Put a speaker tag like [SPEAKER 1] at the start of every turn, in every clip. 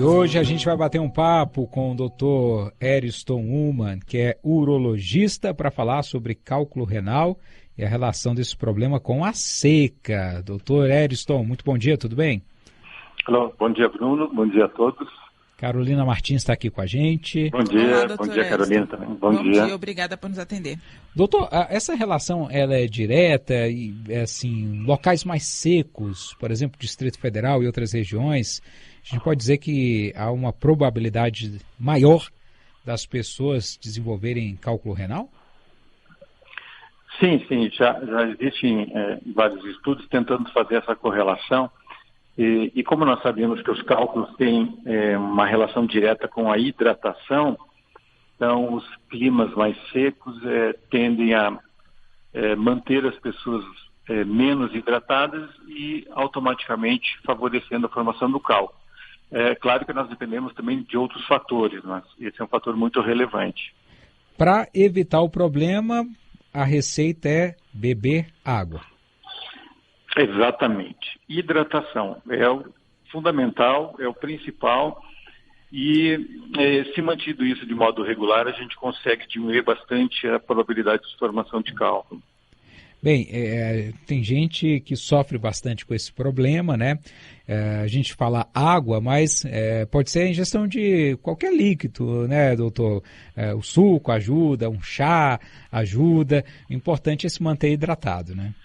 [SPEAKER 1] hoje a gente vai bater um papo com o Dr. Ariston Ullmann, que é urologista, para falar sobre cálculo renal e a relação desse problema com a seca. Dr. Ariston, muito bom dia, tudo bem?
[SPEAKER 2] Olá, bom dia, Bruno, bom dia a todos.
[SPEAKER 1] Carolina Martins está aqui com a gente.
[SPEAKER 2] Bom dia,
[SPEAKER 3] olá,
[SPEAKER 2] bom dia, Carolina também. Bom dia,
[SPEAKER 3] obrigada por nos atender.
[SPEAKER 1] Doutor, essa relação ela é direta e, assim, locais mais secos, por exemplo, Distrito Federal e outras regiões, a gente pode dizer que há uma probabilidade maior das pessoas desenvolverem cálculo renal?
[SPEAKER 2] Sim, já existem vários estudos tentando fazer essa correlação. E como nós sabemos que os cálculos têm uma relação direta com a hidratação, então os climas mais secos tendem a manter as pessoas menos hidratadas e automaticamente favorecendo a formação do cálculo. É claro que nós dependemos também de outros fatores, mas esse é um fator muito relevante.
[SPEAKER 1] Para evitar o problema, a receita é beber água.
[SPEAKER 2] Exatamente. Hidratação é o fundamental, é o principal e se mantido isso de modo regular, a gente consegue diminuir bastante a probabilidade de formação de cálculo.
[SPEAKER 1] Bem, tem gente que sofre bastante com esse problema, né? A gente fala água, mas pode ser a ingestão de qualquer líquido, né, doutor? O suco ajuda, um chá ajuda. O importante é se manter hidratado, né?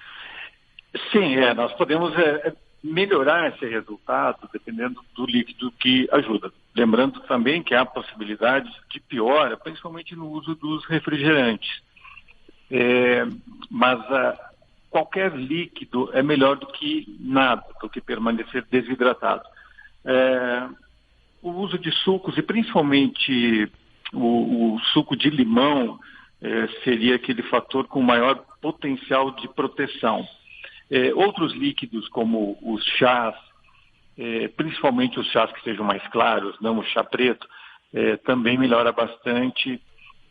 [SPEAKER 2] Sim, nós podemos melhorar esse resultado dependendo do líquido que ajuda. Lembrando também que há possibilidade de piora, principalmente no uso dos refrigerantes. Mas qualquer líquido é melhor do que nada, do que permanecer desidratado. O uso de sucos, e principalmente o suco de limão, seria aquele fator com maior potencial de proteção. Outros líquidos, como os chás, principalmente os chás que sejam mais claros, não o chá preto, também melhora bastante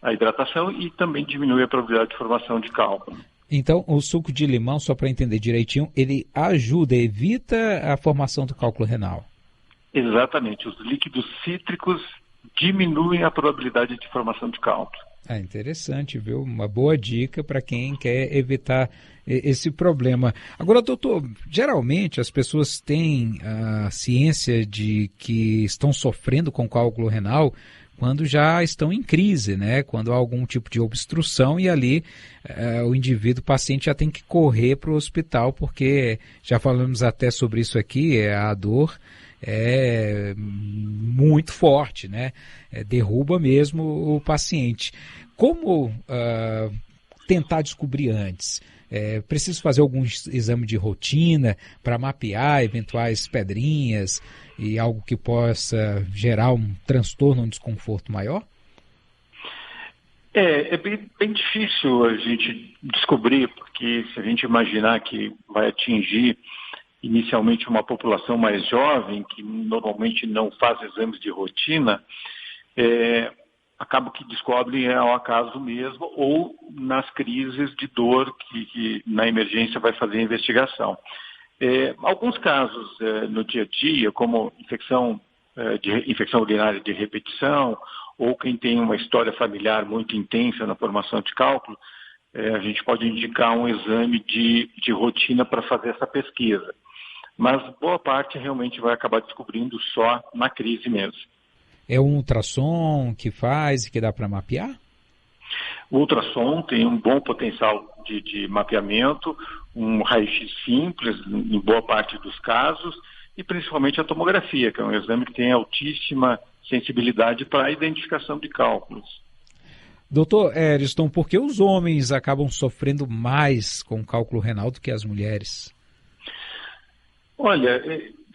[SPEAKER 2] a hidratação e também diminui a probabilidade de formação de cálculo.
[SPEAKER 1] Então, o suco de limão, só para entender direitinho, ele ajuda, evita a formação do cálculo renal?
[SPEAKER 2] Exatamente. Os líquidos cítricos diminuem a probabilidade de formação de cálculo.
[SPEAKER 1] Interessante, viu? Uma boa dica para quem quer evitar esse problema. Agora, doutor, geralmente as pessoas têm a ciência de que estão sofrendo com cálculo renal quando já estão em crise, né? Quando há algum tipo de obstrução e ali o indivíduo, o paciente já tem que correr para o hospital, porque já falamos até sobre isso aqui, a dor é muito forte, né? Derruba mesmo o paciente. Como tentar descobrir antes? Preciso fazer algum exame de rotina para mapear eventuais pedrinhas e algo que possa gerar um transtorno, um desconforto maior?
[SPEAKER 2] É bem difícil a gente descobrir, porque se a gente imaginar que vai atingir inicialmente uma população mais jovem, que normalmente não faz exames de rotina, acaba que descobre ao acaso mesmo, ou nas crises de dor que na emergência vai fazer a investigação. Alguns casos no dia a dia, como infecção urinária de repetição, ou quem tem uma história familiar muito intensa na formação de cálculo, a gente pode indicar um exame de rotina para fazer essa pesquisa. Mas boa parte realmente vai acabar descobrindo só na crise mesmo.
[SPEAKER 1] É um ultrassom que faz e que dá para mapear?
[SPEAKER 2] O ultrassom tem um bom potencial de mapeamento, um raio-x simples em boa parte dos casos, e principalmente a tomografia, que é um exame que tem altíssima sensibilidade para a identificação de cálculos.
[SPEAKER 1] Doutor Ariston, por que os homens acabam sofrendo mais com cálculo renal do que as mulheres?
[SPEAKER 2] Olha,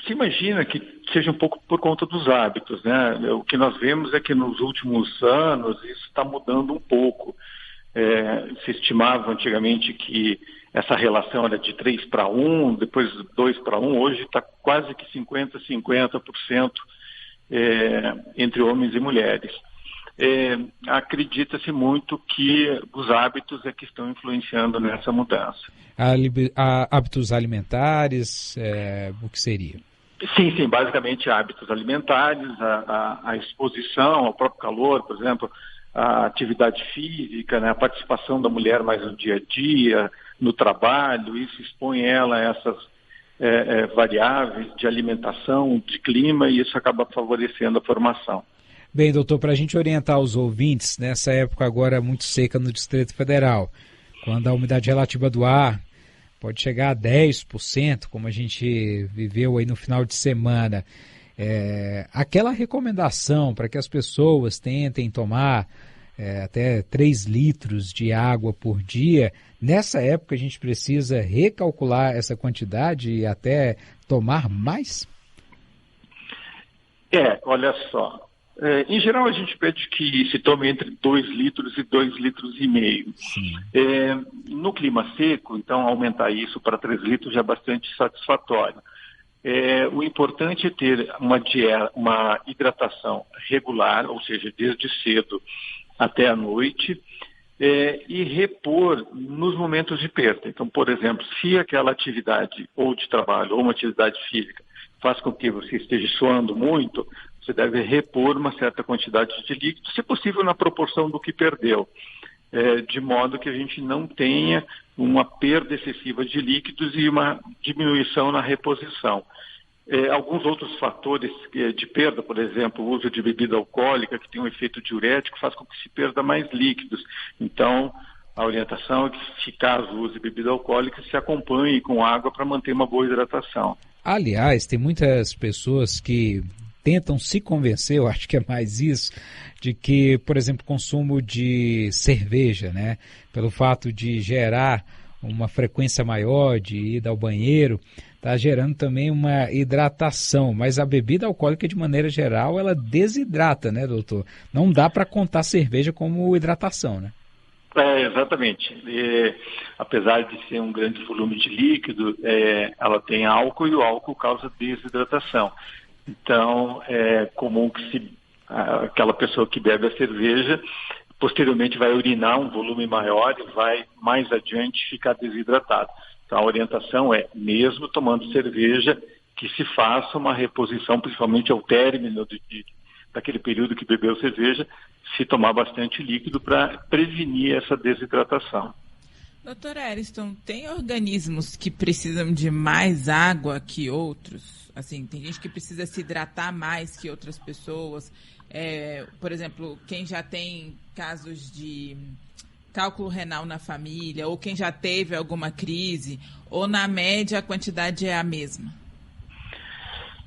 [SPEAKER 2] se imagina que seja um pouco por conta dos hábitos, né? O que nós vemos é que nos últimos anos isso está mudando um pouco. Se estimava antigamente que essa relação era de 3:1, depois 2:1, hoje está quase que 50% entre homens e mulheres. Acredita-se muito que os hábitos é que estão influenciando nessa mudança.
[SPEAKER 1] Hábitos alimentares, o que seria?
[SPEAKER 2] Sim, basicamente hábitos alimentares, a exposição ao próprio calor, por exemplo, a atividade física, né, a participação da mulher mais no dia a dia, no trabalho, isso expõe ela a essas variáveis de alimentação, de clima, e isso acaba favorecendo a formação.
[SPEAKER 1] Bem, doutor, para a gente orientar os ouvintes, nessa época agora muito seca no Distrito Federal, quando a umidade relativa do ar pode chegar a 10%, como a gente viveu aí no final de semana, aquela recomendação para que as pessoas tentem tomar até 3 litros de água por dia, nessa época a gente precisa recalcular essa quantidade e até tomar mais?
[SPEAKER 2] Olha só. Em geral, a gente pede que se tome entre 2 litros e 2,5 litros. No clima seco, então, aumentar isso para 3 litros já é bastante satisfatório. O importante é ter uma hidratação regular, ou seja, desde cedo até a noite, e repor nos momentos de perda. Então, por exemplo, se aquela atividade ou de trabalho ou uma atividade física faz com que você esteja suando muito, você deve repor uma certa quantidade de líquido, se possível na proporção do que perdeu, de modo que a gente não tenha uma perda excessiva de líquidos e uma diminuição na reposição. Alguns outros fatores de perda, por exemplo, o uso de bebida alcoólica, que tem um efeito diurético, faz com que se perda mais líquidos. Então, a orientação é que, se caso use bebida alcoólica, se acompanhe com água para manter uma boa hidratação.
[SPEAKER 1] Aliás, tem muitas pessoas que tentam se convencer, eu acho que é mais isso, de que, por exemplo, o consumo de cerveja, né, pelo fato de gerar uma frequência maior de ida ao banheiro, está gerando também uma hidratação, mas a bebida alcoólica, de maneira geral, ela desidrata, né, doutor? Não dá para contar cerveja como hidratação, né?
[SPEAKER 2] Exatamente. Apesar de ser um grande volume de líquido, ela tem álcool e o álcool causa desidratação. Então, é comum que aquela pessoa que bebe a cerveja, posteriormente vai urinar um volume maior e vai, mais adiante, ficar desidratado. Então, a orientação é, mesmo tomando cerveja, que se faça uma reposição, principalmente ao término daquele período que bebeu cerveja, se tomar bastante líquido para prevenir essa desidratação.
[SPEAKER 3] Doutor Ariston, tem organismos que precisam de mais água que outros? Assim, tem gente que precisa se hidratar mais que outras pessoas. Por exemplo, quem já tem casos de cálculo renal na família, ou quem já teve alguma crise, ou na média a quantidade é a mesma?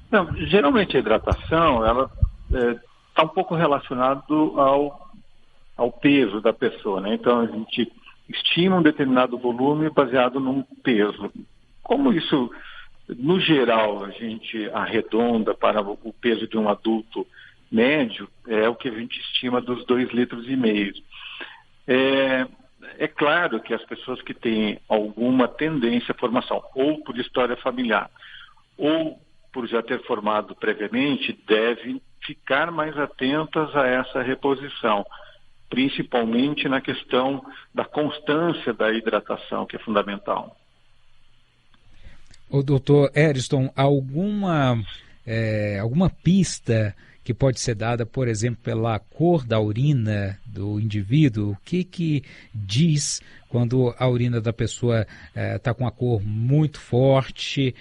[SPEAKER 2] Não, geralmente a hidratação, ela está um pouco relacionado ao peso da pessoa, né? Então a gente estima um determinado volume baseado num peso. Como isso, no geral, a gente arredonda para o peso de um adulto médio, é o que a gente estima dos 2,5 litros. É claro que as pessoas que têm alguma tendência à formação, ou por história familiar, ou por já ter formado previamente, devem ficar mais atentas a essa reposição, principalmente na questão da constância da hidratação, que é fundamental.
[SPEAKER 1] O doutor Ariston, alguma pista que pode ser dada, por exemplo, pela cor da urina do indivíduo? O que diz quando a urina da pessoa está com a cor muito forte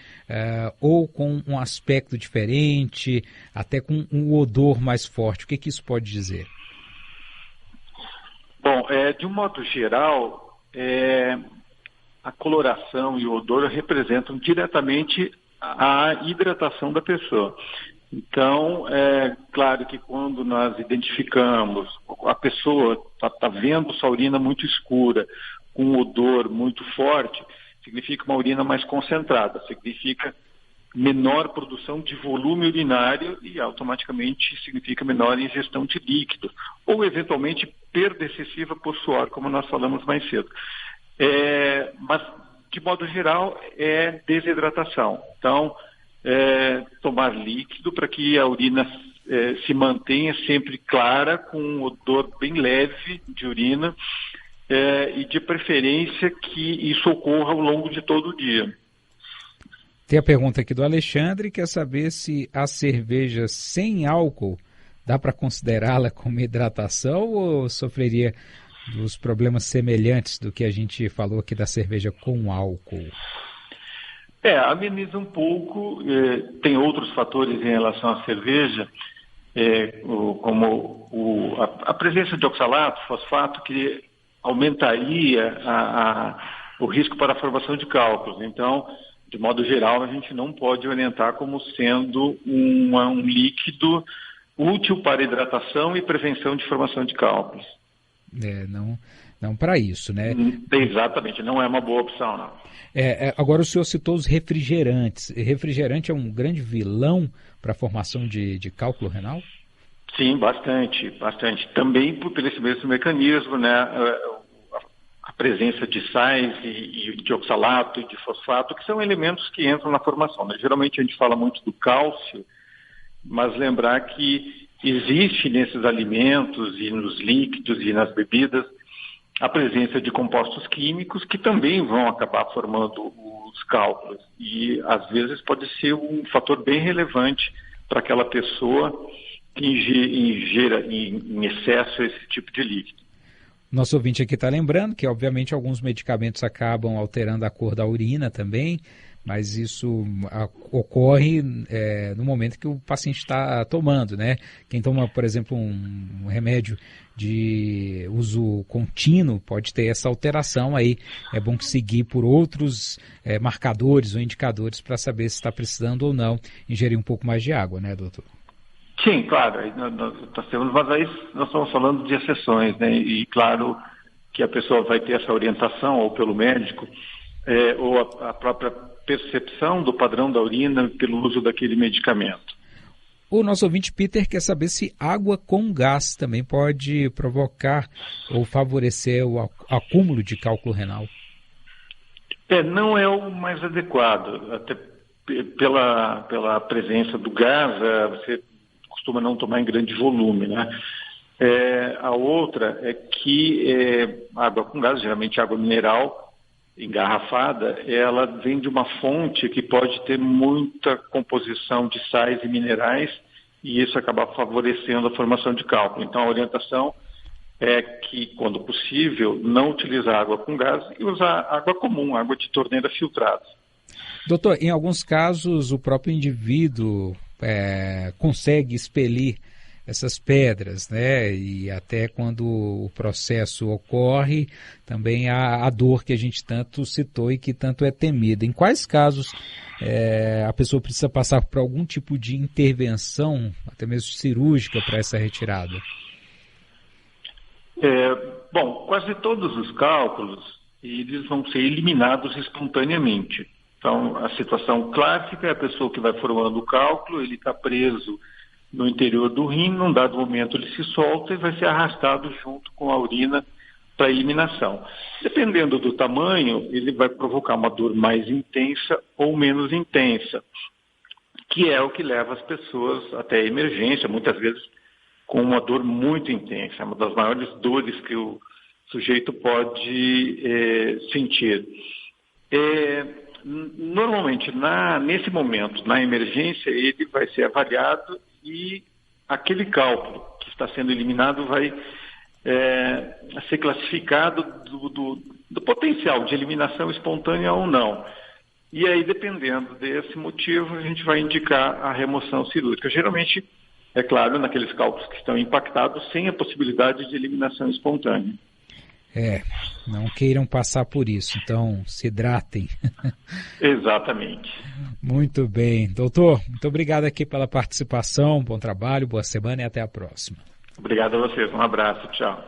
[SPEAKER 1] ou com um aspecto diferente, até com um odor mais forte? O que isso pode dizer?
[SPEAKER 2] Bom, de um modo geral, a coloração e o odor representam diretamente a hidratação da pessoa. Então, é claro que quando nós identificamos, a pessoa está vendo sua urina muito escura, com um odor muito forte, significa uma urina mais concentrada, significa menor produção de volume urinário e automaticamente significa menor ingestão de líquido, ou eventualmente perda excessiva por suor, como nós falamos mais cedo. Mas, de modo geral, é desidratação. Então, tomar líquido para que a urina se mantenha sempre clara, com um odor bem leve de urina, e de preferência que isso ocorra ao longo de todo o dia.
[SPEAKER 1] Tem a pergunta aqui do Alexandre, quer saber se a cerveja sem álcool dá para considerá-la como hidratação ou sofreria dos problemas semelhantes do que a gente falou aqui da cerveja com álcool?
[SPEAKER 2] Ameniza um pouco, tem outros fatores em relação à cerveja, como a presença de oxalato, fosfato, que aumentaria o risco para a formação de cálculos. Então, de modo geral, a gente não pode orientar como sendo um líquido útil para hidratação e prevenção de formação de cálculos.
[SPEAKER 1] Não para isso, né?
[SPEAKER 2] Exatamente, não é uma boa opção, não.
[SPEAKER 1] Agora o senhor citou os refrigerantes. Refrigerante é um grande vilão para a formação de cálculo renal?
[SPEAKER 2] Sim, bastante. Também por esse mesmo mecanismo, né? A presença de sais e de oxalato e de fosfato, que são elementos que entram na formação, né? Geralmente a gente fala muito do cálcio, mas lembrar que existe nesses alimentos e nos líquidos e nas bebidas a presença de compostos químicos que também vão acabar formando os cálculos. E, às vezes, pode ser um fator bem relevante para aquela pessoa que ingera em excesso esse tipo de líquido.
[SPEAKER 1] Nosso ouvinte aqui está lembrando que, obviamente, alguns medicamentos acabam alterando a cor da urina também, mas isso ocorre no momento que o paciente está tomando, né? Quem toma, por exemplo, um remédio de uso contínuo pode ter essa alteração aí. É bom seguir por outros marcadores ou indicadores para saber se está precisando ou não ingerir um pouco mais de água, né, doutor?
[SPEAKER 2] Sim, claro. Mas aí nós estamos falando de exceções, né? E claro que a pessoa vai ter essa orientação, ou pelo médico, ou a própria percepção do padrão da urina pelo uso daquele medicamento.
[SPEAKER 1] O nosso ouvinte Peter quer saber se água com gás também pode provocar ou favorecer o acúmulo de cálculo renal.
[SPEAKER 2] Não é o mais adequado, até pela presença do gás, você costuma não tomar em grande volume, né? A outra é que água com gás, geralmente água mineral, engarrafada, ela vem de uma fonte que pode ter muita composição de sais e minerais e isso acaba favorecendo a formação de cálculo. Então, a orientação é que, quando possível, não utilizar água com gás e usar água comum, água de torneira filtrada.
[SPEAKER 1] Doutor, em alguns casos, o próprio indivíduo consegue expelir essas pedras, né? E até quando o processo ocorre, também há a dor que a gente tanto citou e que tanto é temida. Em quais casos a pessoa precisa passar por algum tipo de intervenção, até mesmo cirúrgica, para essa retirada?
[SPEAKER 2] Bom, quase todos os cálculos, eles vão ser eliminados espontaneamente. Então, a situação clássica é a pessoa que vai formando o cálculo, ele está preso no interior do rim, num dado momento ele se solta e vai ser arrastado junto com a urina para eliminação. Dependendo do tamanho, ele vai provocar uma dor mais intensa ou menos intensa, que é o que leva as pessoas até a emergência, muitas vezes com uma dor muito intensa, uma das maiores dores que o sujeito pode sentir. Normalmente, nesse momento, na emergência, ele vai ser avaliado e aquele cálculo que está sendo eliminado vai ser classificado do potencial de eliminação espontânea ou não. E aí, dependendo desse motivo, a gente vai indicar a remoção cirúrgica. Geralmente, é claro, naqueles cálculos que estão impactados, sem a possibilidade de eliminação espontânea.
[SPEAKER 1] Não queiram passar por isso, então se hidratem.
[SPEAKER 2] Exatamente.
[SPEAKER 1] Muito bem. Doutor, muito obrigado aqui pela participação, bom trabalho, boa semana e até a próxima.
[SPEAKER 2] Obrigado a vocês, um abraço, tchau.